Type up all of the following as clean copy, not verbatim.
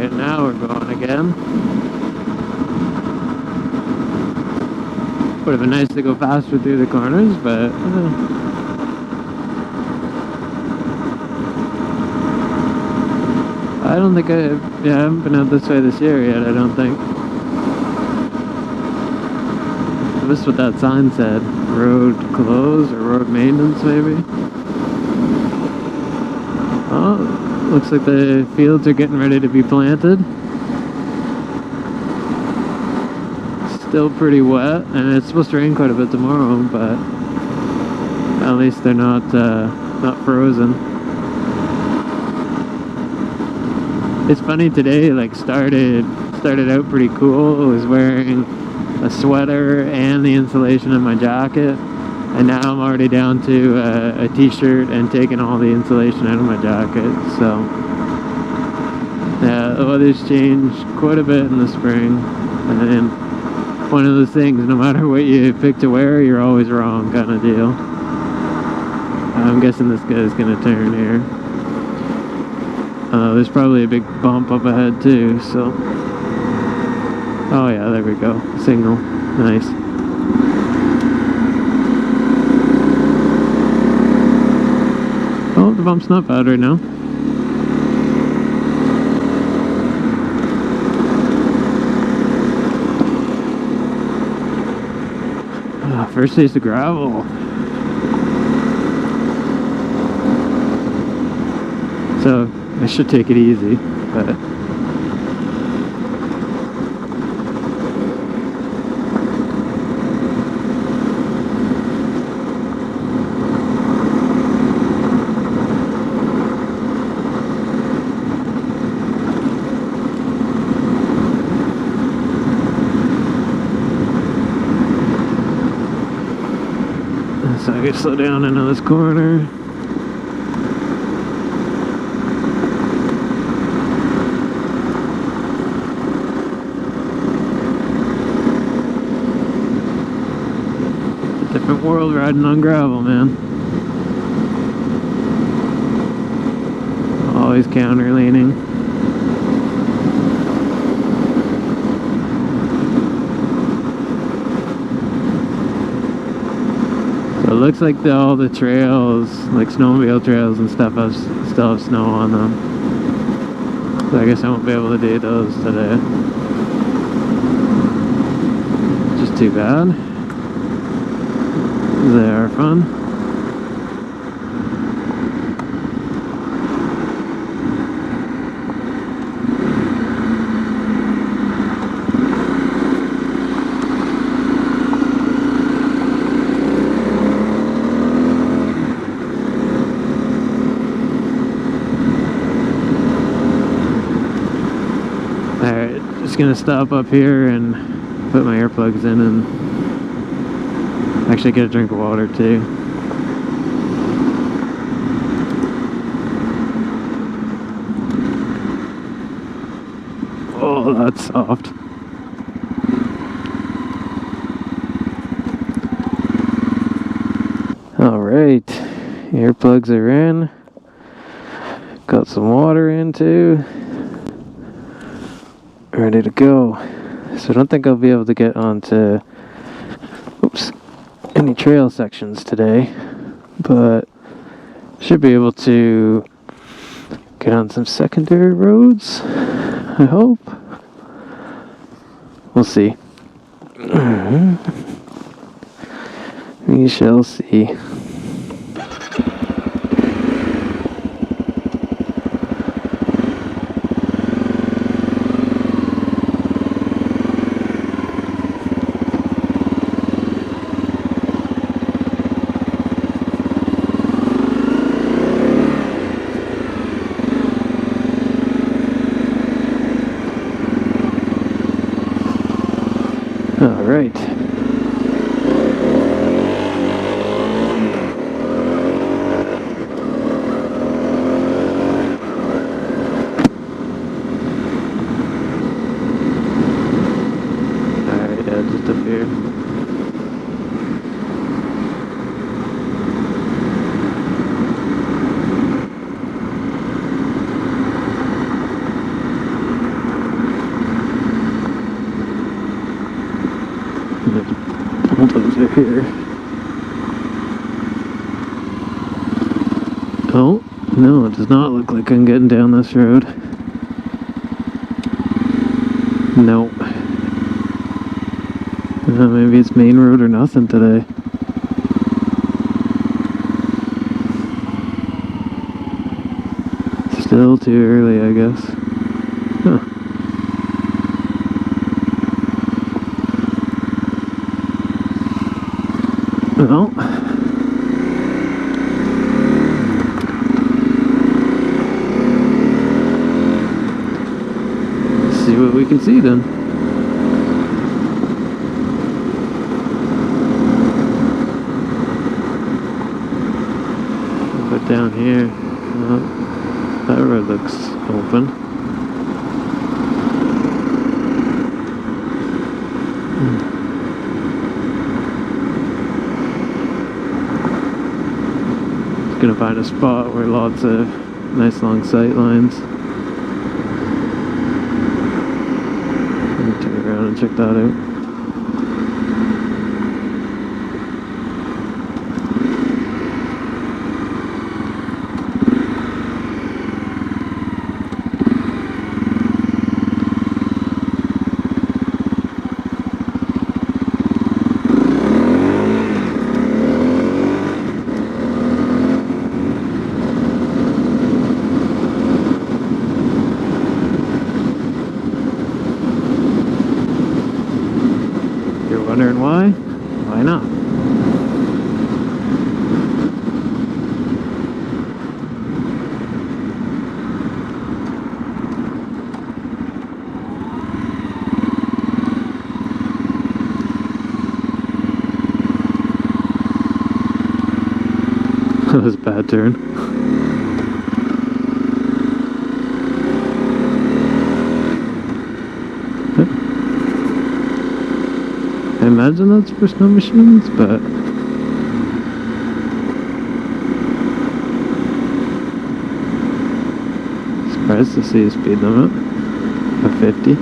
Alright, now we're going again. Would have been nice to go faster through the corners, but I don't think I haven't been out this way this year yet, I don't think. This is what that sign said. Road closed or road maintenance maybe. Oh, looks like the fields are getting ready to be planted. Still pretty wet, and it's supposed to rain quite a bit tomorrow, but at least they're not frozen. It's funny today, like started out pretty cool. I was wearing a sweater and the insulation in my jacket, and now I'm already down to a t-shirt and taking all the insulation out of my jacket. So yeah, the weather's changed quite a bit in the spring, and one of those things, no matter what you pick to wear, you're always wrong kind of deal. I'm guessing this guy's gonna turn here. There's probably a big bump up ahead too, so. Oh yeah, there we go. Signal. Nice. Oh, the bump's not bad right now. First taste of gravel. So I should take it easy, but so I can slow down into this corner. Different world riding on gravel, man. Always counter leaning. So it looks like all the trails, like snowmobile trails and stuff, still have snow on them. So I guess I won't be able to do those today. Just too bad. They are fun. Alright, just gonna stop up here and put my earplugs in and actually get a drink of water too. Oh, that's soft. Alright, earplugs are in. Got some water in too. Ready to go. So I don't think I'll be able to get onto any trail sections today, but should be able to get on some secondary roads, I hope. We'll see. We shall see. All right. Just up here. bulldozer here. Oh, no, it does not look like I'm getting down this road. No. Maybe it's main road or nothing today. Still too early, I guess. Huh. Well, let's see what we can see then. Put down here. Well, that road looks open. Gonna find a spot where lots of nice long sight lines. Let me turn around and check that out. Wondering why? Why not? That was a bad turn. I imagine that's for snow machines, but surprised to see a speed limit of 50.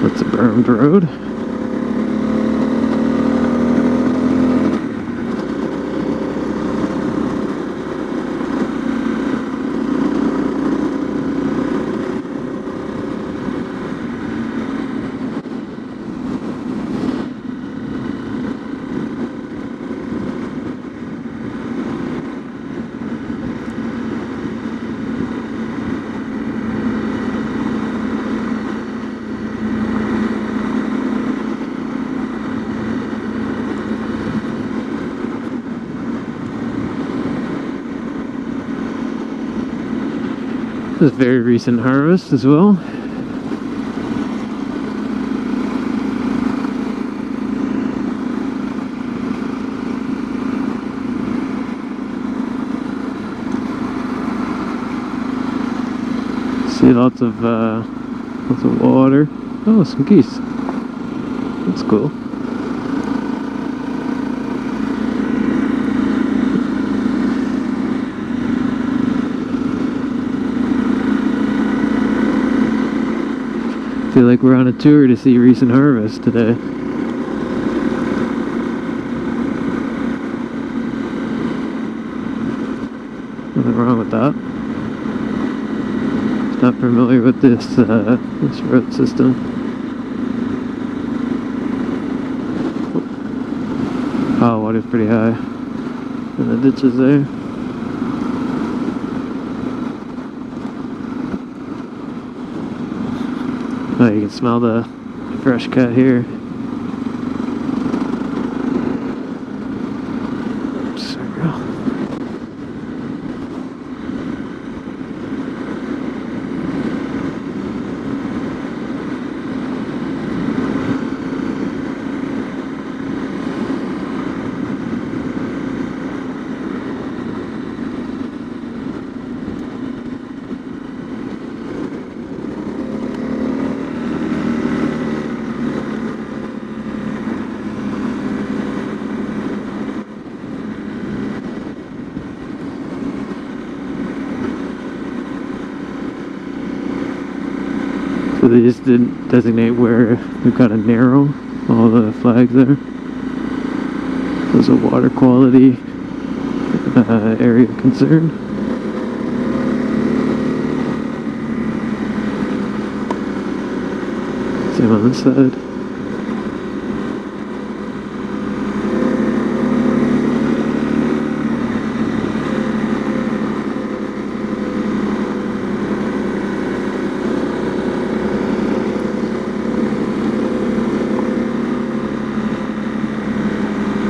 That's a bermed road. This is very recent harvest as well. See lots of water. Oh, some geese. That's cool. I feel like we're on a tour to see recent harvest today. Nothing wrong with that. Not familiar with this this road system. Oh, water's pretty high in the ditches there. Oh, you can smell the fresh cut here. Oops, there we go. So they just didn't designate where we've got to narrow all the flags there. There's a water quality area of concern. Same on this side.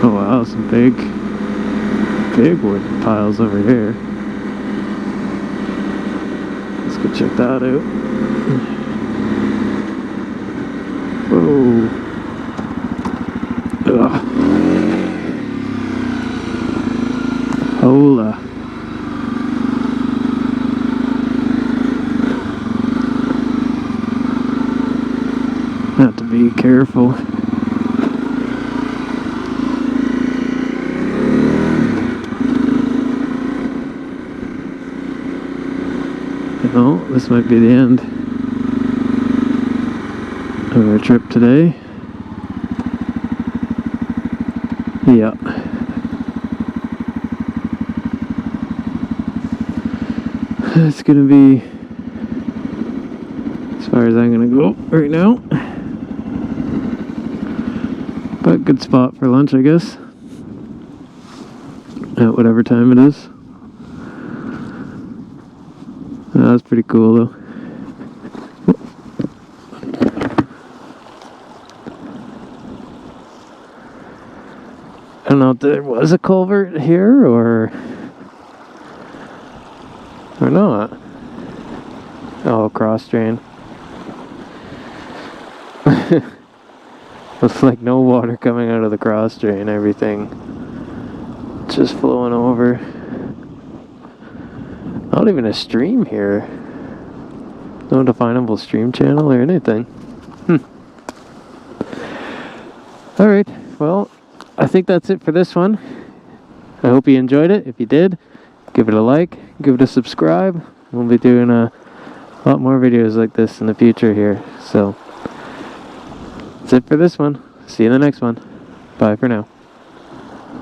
Oh wow, some big wood piles over here. Let's go check that out. Whoa. Ugh. Hola. Have to be careful. No, this might be the end of our trip today. Yeah. It's gonna be as far as I'm gonna go right now. But good spot for lunch, I guess. At whatever time it is. That was pretty cool though. I don't know if there was a culvert here or not. Oh, cross drain. Looks like no water coming out of the cross drain. Everything just flowing over. Not even a stream here. No definable stream channel or anything. Alright, well, I think that's it for this one. I hope you enjoyed it. If you did, give it a like, give it a subscribe. We'll be doing a lot more videos like this in the future here. So, that's it for this one. See you in the next one. Bye for now.